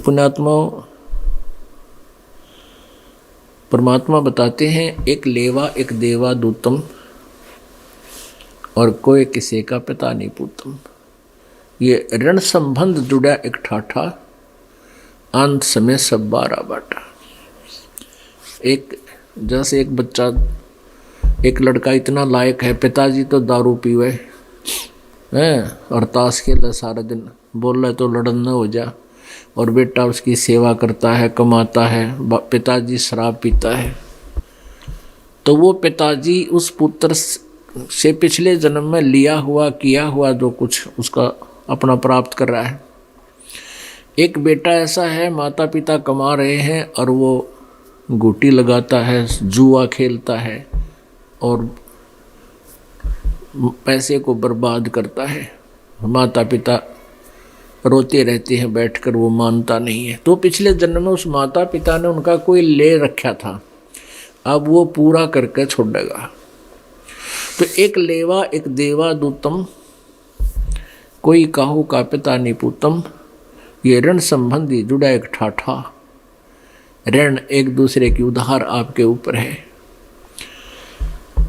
पुण्यात्माओं, परमात्मा बताते हैं एक लेवा एक देवा दूतम और कोई किसी का पिता नहीं पूतम। ये ऋण संबंध जुड़ा एक ठाठा, अंत समय सब बारा बाटा। एक जैसे एक बच्चा, एक लड़का इतना लायक है, पिताजी तो दारू पीवे हैं और ताश खेले सारा दिन, बोल रहे तो लड़न न हो जा, और बेटा उसकी सेवा करता है, कमाता है, पिताजी शराब पीता है, तो वो पिताजी उस पुत्र से पिछले जन्म में लिया हुआ किया हुआ जो कुछ उसका अपना प्राप्त कर रहा है। एक बेटा ऐसा है, माता पिता कमा रहे हैं और वो गुटी लगाता है, जुआ खेलता है और पैसे को बर्बाद करता है। माता पिता रोते रहते हैं बैठकर, वो मानता नहीं है। तो पिछले जन्म में उस माता पिता ने उनका कोई ले रखा था, अब वो पूरा करके छोड़ेगा। तो एक लेवा एक देवा दूतम, कोई काहू का पिता नहीं पूतम। ये ऋण संबंधी जुड़ा एक ठाठा, ऋण एक दूसरे की उधार आपके ऊपर है,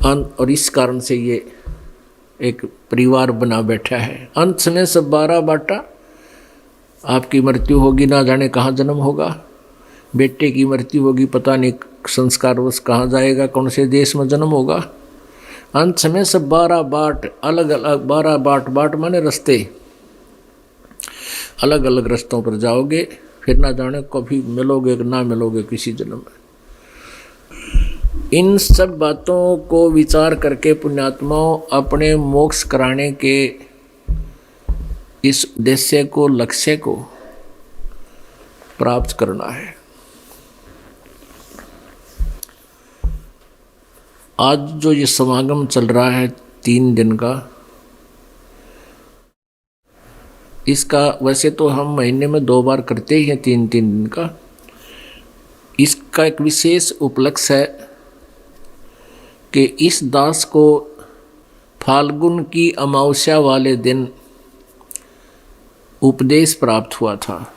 और इस कारण से ये एक परिवार बना बैठा है। अंत में सब बारा बाटा। आपकी मृत्यु होगी, ना जाने कहाँ जन्म होगा। बेटे की मृत्यु होगी, पता नहीं संस्कारवश कहाँ जाएगा, कौन से देश में जन्म होगा। अंत में सब 12 बाट, अलग अलग 12 बाट, बाट माने रास्ते, अलग अलग रास्तों पर जाओगे, फिर ना जाने कभी मिलोगे कि ना मिलोगे किसी जन्म में। इन सब बातों को विचार करके पुण्यात्माओं अपने मोक्ष कराने के इस उद्देश्य को, लक्ष्य को प्राप्त करना है। आज जो ये समागम चल रहा है 3 दिन का, इसका वैसे तो हम महीने में 2 बार करते ही हैं, 3 दिन का। इसका एक विशेष उपलक्ष्य है कि इस दास को फाल्गुन की अमावस्या वाले दिन उपदेश प्राप्त हुआ था,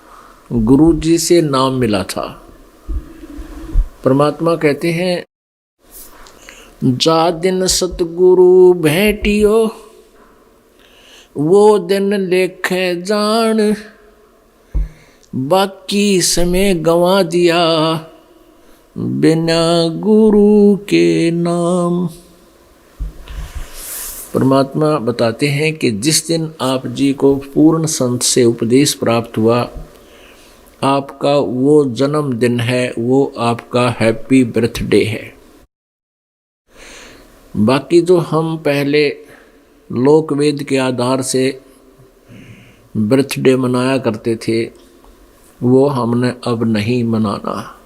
गुरु जी से नाम मिला था। परमात्मा कहते हैं, जा दिन सतगुरु भेटियो वो दिन लेखे जान, बाकी समय गंवा दिया बिना गुरु के नाम। परमात्मा बताते हैं कि जिस दिन आप जी को पूर्ण संत से उपदेश प्राप्त हुआ, आपका वो जन्मदिन है, वो आपका हैप्पी बर्थडे है। बाकी जो हम पहले लोक वेद के आधार से बर्थडे मनाया करते थे, वो हमने अब नहीं मनाना।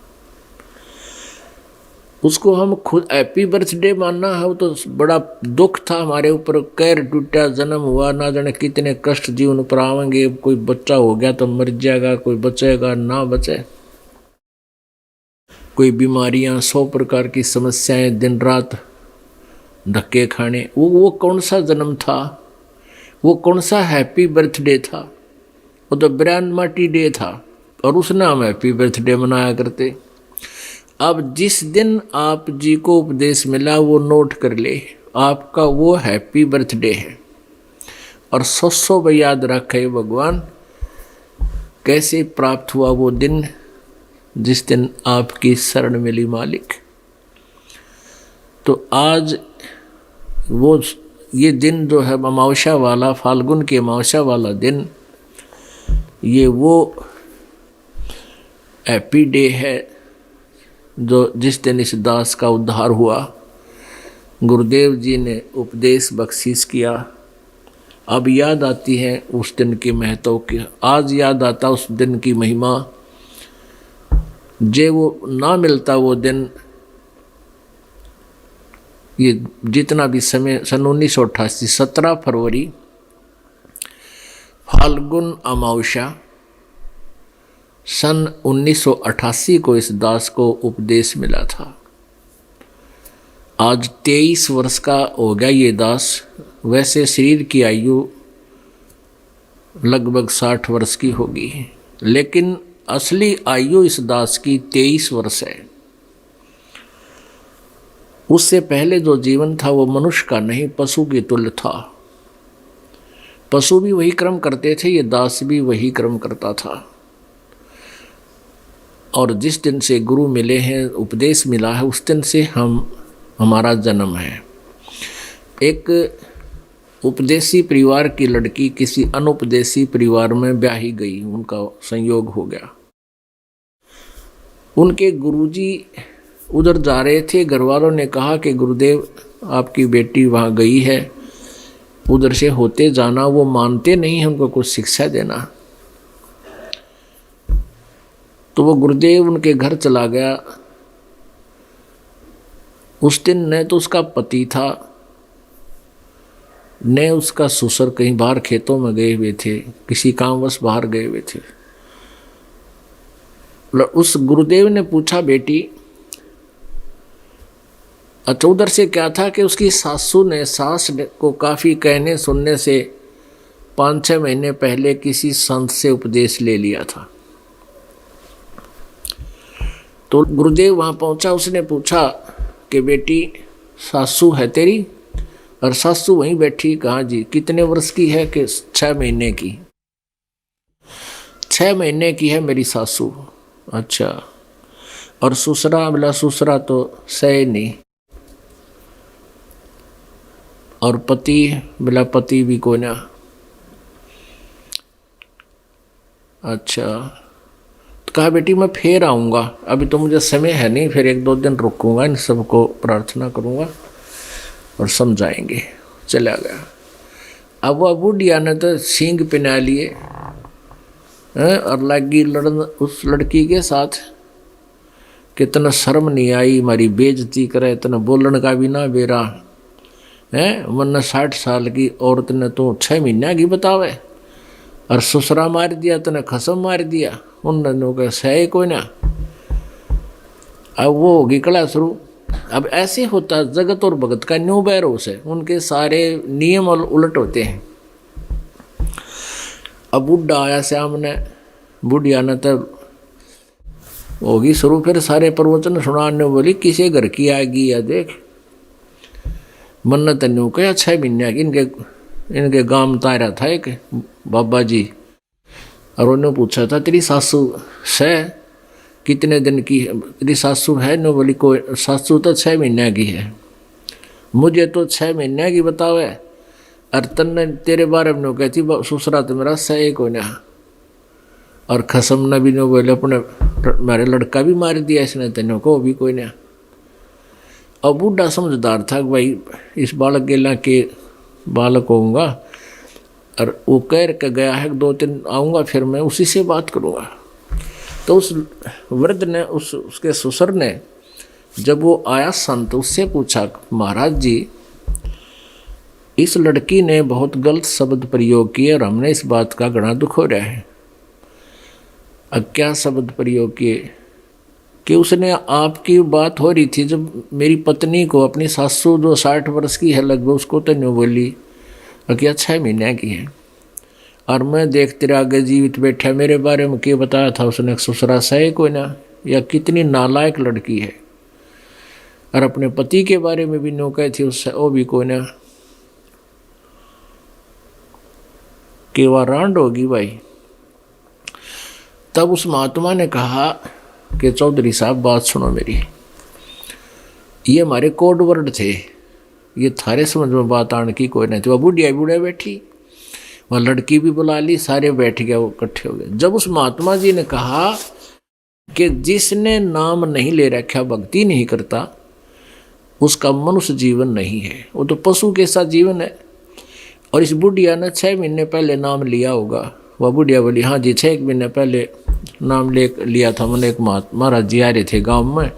उसको हम खुद हैप्पी बर्थडे मानना है, वो तो बड़ा दुख था हमारे ऊपर, कैर टूटा, जन्म हुआ, ना जाने कितने कष्ट जीवन पर आवेंगे। कोई बच्चा हो गया तो मर जाएगा, कोई बचेगा ना बचे, कोई बीमारियां, 100 प्रकार की समस्याएं, दिन रात धक्के खाने। वो कौन सा जन्म था, वो कौन सा हैप्पी बर्थडे था? वो तो ब्रांड माटी डे था, और उसने हम हैप्पी बर्थडे मनाया करते। अब जिस दिन आप जी को उपदेश मिला वो नोट कर ले, आपका वो हैप्पी बर्थडे है। और 100 याद रखे भगवान, कैसे प्राप्त हुआ वो दिन जिस दिन आपकी शरण मिली मालिक। तो आज वो ये दिन जो है अमावस्या वाला, फाल्गुन की अमावस्या वाला दिन, ये वो हैप्पी डे है जो जिस दिन इस दास का उद्धार हुआ। गुरुदेव जी ने उपदेश बख्शीश किया। अब याद आती है उस दिन की महत्व की, आज याद आता उस दिन की महिमा। जे वो ना मिलता वो दिन, ये जितना भी समय, सन 1988 17 फरवरी फाल्गुन अमावस्या, सन 1988 को इस दास को उपदेश मिला था। आज 23 वर्ष का हो गया ये दास। वैसे शरीर की आयु लगभग 60 वर्ष की होगी, लेकिन असली आयु इस दास की 23 वर्ष है। उससे पहले जो जीवन था वो मनुष्य का नहीं, पशु की तुल्य था। पशु भी वही कर्म करते थे, ये दास भी वही कर्म करता था। और जिस दिन से गुरु मिले हैं, उपदेश मिला है, उस दिन से हमारा जन्म है। एक उपदेशी परिवार की लड़की किसी अनुपदेशी परिवार में ब्याही गई, उनका संयोग हो गया। उनके गुरुजी उधर जा रहे थे, घर वालों ने कहा कि गुरुदेव आपकी बेटी वहाँ गई है, उधर से होते जाना। वो मानते नहीं हैं, उनको कुछ शिक्षा देना। तो वो गुरुदेव उनके घर चला गया। उस दिन न तो उसका पति था, न उसका ससुर, कहीं बाहर खेतों में गए हुए थे, किसी कामवश बाहर गए हुए थे। उस गुरुदेव ने पूछा, बेटी अच्छा उधर से क्या था कि उसकी सासू ने सास को काफ़ी कहने सुनने से 5-6 महीने पहले किसी संत से उपदेश ले लिया था। तो गुरुदेव वहाँ पहुँचा, उसने पूछा कि बेटी सासू है तेरी? और सासू वहीं बैठी। कहाँ जी? कितने वर्ष की है? कि 6 महीने की। 6 महीने की है मेरी सासू। अच्छा, और ससुरा? बोला ससुरा तो सही नहीं। और पति? बोला पति भी को ना। अच्छा, तो कहा बेटी मैं फिर आऊँगा, अभी तो मुझे समय है नहीं, फिर 1-2 दिन रुकूंगा, इन सबको प्रार्थना करूँगा और समझाएंगे। चला गया। अब वह बुढ़िया ने तो सींग पिना लिए और लगी लड़न उस लड़की के साथ। कितना शर्म नहीं आई, हमारी बेइज्जती करे, इतना बोलने का भी ना बेरा है। वरना 60 साल की औरत ने तो 6 महीने की बतावे, और ससुरा मार दिया, तने खसम मार दिया। उन्होंने कहा सही कोई ना। अब वो होगी कला शुरू। अब ऐसे होता जगत और भगत का न्यू बैरोस है, उनके सारे नियम और उलट होते हैं। अब बुढ़ा आया सामने, बुढ़िया ने तब होगी शुरू, फिर सारे प्रवचन सुनाने बोली किसी घर की आएगी या देख। मन्नत न्यू कहा 6 महीने की। इनके गांव में तारा था एक बाबा जी, और उन्होंने पूछा था तेरी सासू है कितने दिन की है? तेरी सासू है? नो बोली कोई सासू तो 6 महीने की है। मुझे तो 6 महीने की बतावे, और तन्ने तेरे बारे में कहती ससुरा तो मेरा सही को ना। और खसम न भी नो बोले अपने मेरे लड़का भी मार दिया इसने, तेनों को भी कोई ना। और बूढ़ा समझदार था कि भाई इस बालक गेला के बालक होऊंगा, और वो कह के गया है 2-3 आऊँगा, फिर मैं उसी से बात करूँगा। तो उस वृद्ध ने उसके ससुर ने जब वो आया संत, उससे पूछा महाराज जी इस लड़की ने बहुत गलत शब्द प्रयोग किए और हमने इस बात का घना दुख हो रहा है। अब क्या शब्द प्रयोग किए? कि उसने आपकी बात हो रही थी जब मेरी पत्नी को, अपनी सासू जो 60 वर्ष की है लगभग, उसको तो नहीं बोली कि 6 महीने की है, और मैं देख तेरे आगे जीवित बैठा, मेरे बारे में क्या बताया था उसने? ससुरा सही कोई ना। या कितनी नालायक लड़की है। और अपने पति के बारे में भी नो कही थी उससे, वो भी कोई ना। कि वह रांड होगी भाई। तब उस महात्मा ने कहा कि चौधरी साहब बात सुनो मेरी, ये हमारे कोड वर्ड थे, ये थारे समझ में बात आने की कोई नहीं थी। वह बुढ़िया बुढ़िया बैठी, वह लड़की भी बुला ली, सारे बैठ गए, वो इकट्ठे हो गए। जब उस महात्मा जी ने कहा कि जिसने नाम नहीं ले रखा, भक्ति नहीं करता, उसका मनुष्य जीवन नहीं है, वो तो पशु के साथ जीवन है। और इस बुढ़िया ने 6 महीने पहले नाम लिया होगा। वह बुढ़िया बोली हाँ जी 6 महीने पहले नाम लिया था मैंने। एक महाराज जी आ रहे थे गाँव में,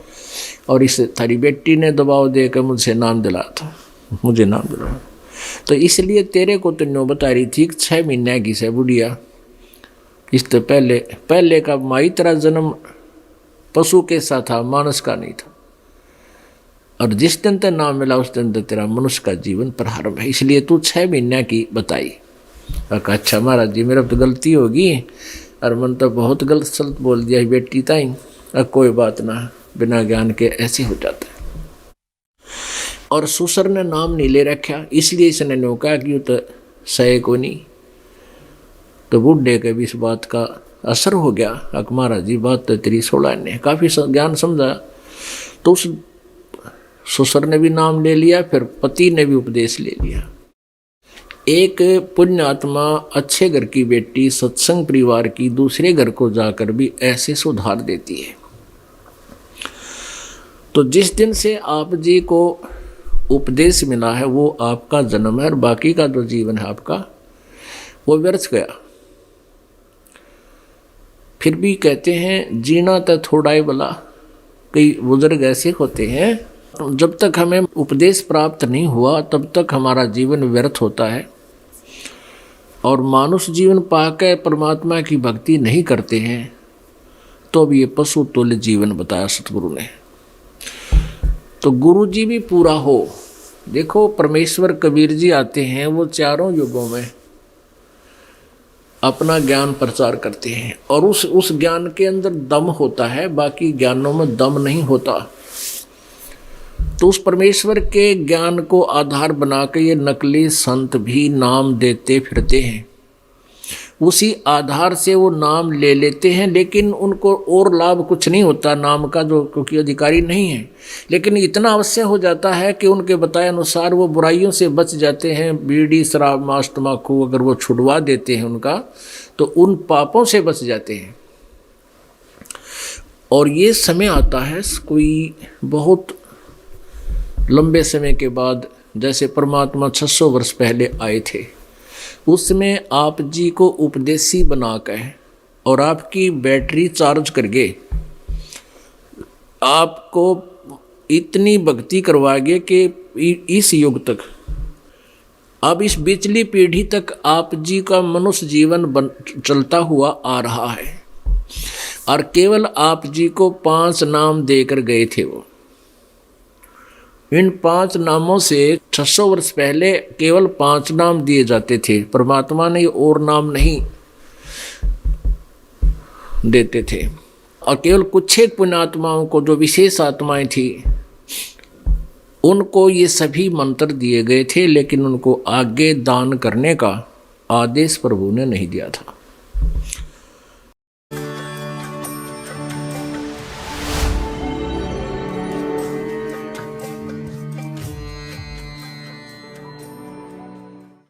और इस थारी बेटी ने दबाव दे कर मुझसे नाम दिलाया था, मुझे नाम दिलाया। तो इसलिए तेरे को तो नो बता रही थी 6 महीने की से बुढ़िया। इससे पहले का माई तेरा जन्म पशु के साथ था, मानस का नहीं था। और जिस दिन तक नाम मिला उस दिन तक तेरा मनुष्य का जीवन प्रारंभ है, इसलिए तू 6 महीने की बताई। अच्छा महाराज जी मेरा तो गलती होगी, और मन तो बहुत गलत सलत बोल दिया बेटी ताई, अब कोई बात ना, बिना ज्ञान के ऐसे हो जाता है। और सुसर ने नाम नहीं ले रखा, इसलिए इसने नौका कि तो सहे को नहीं। तो बूढ़े के भी इस बात का असर हो गया, अक महाराज जी बात तो तेरी 16 ने काफ़ी ज्ञान समझा। तो उस सुसर ने भी नाम ले लिया, फिर पति ने भी उपदेश ले लिया। एक पुण्य आत्मा अच्छे घर की बेटी सत्संग परिवार की दूसरे घर को जाकर भी ऐसे सुधार देती है। तो जिस दिन से आप जी को उपदेश मिला है वो आपका जन्म है, और बाकी का जो जीवन है आपका वो व्यर्थ गया। फिर भी कहते हैं जीना तो थोड़ा ही भला। कई बुजुर्ग ऐसे होते हैं, जब तक हमें उपदेश प्राप्त नहीं हुआ तब तक हमारा जीवन व्यर्थ होता है, और मानुष जीवन पाकर परमात्मा की भक्ति नहीं करते हैं तो अब ये पशु तुल्य जीवन बताया सतगुरु ने। तो गुरु जी भी पूरा हो। देखो परमेश्वर कबीर जी आते हैं, वो चारों युगों में अपना ज्ञान प्रचार करते हैं, और उस ज्ञान के अंदर दम होता है, बाकी ज्ञानों में दम नहीं होता। तो उस परमेश्वर के ज्ञान को आधार बना के ये नकली संत भी नाम देते फिरते हैं, उसी आधार से वो नाम ले लेते हैं, लेकिन उनको और लाभ कुछ नहीं होता नाम का, जो क्योंकि अधिकारी नहीं है। लेकिन इतना अवश्य हो जाता है कि उनके बताए अनुसार वो बुराइयों से बच जाते हैं। बीड़ी शराब मांस तम्बाकू अगर वो छुड़वा देते हैं उनका, तो उन पापों से बच जाते हैं। और ये समय आता है कोई बहुत लंबे समय के बाद, जैसे परमात्मा 600 वर्ष पहले आए थे, उसमें आप जी को उपदेशी बनाकर और आपकी बैटरी चार्ज करके आपको इतनी भक्ति करवाएंगे कि इस युग तक, अब इस पिछली पीढ़ी तक आप जी का मनुष्य जीवन चलता हुआ आ रहा है। और केवल आप जी को 5 नाम देकर गए थे वो। इन 5 नामों से 600 वर्ष पहले केवल 5 नाम दिए जाते थे। परमात्मा ने और नाम नहीं देते थे, और केवल कुछ एक पुण्यात्माओं को, जो विशेष आत्माएं थी, उनको ये सभी मंत्र दिए गए थे, लेकिन उनको आगे दान करने का आदेश प्रभु ने नहीं दिया था।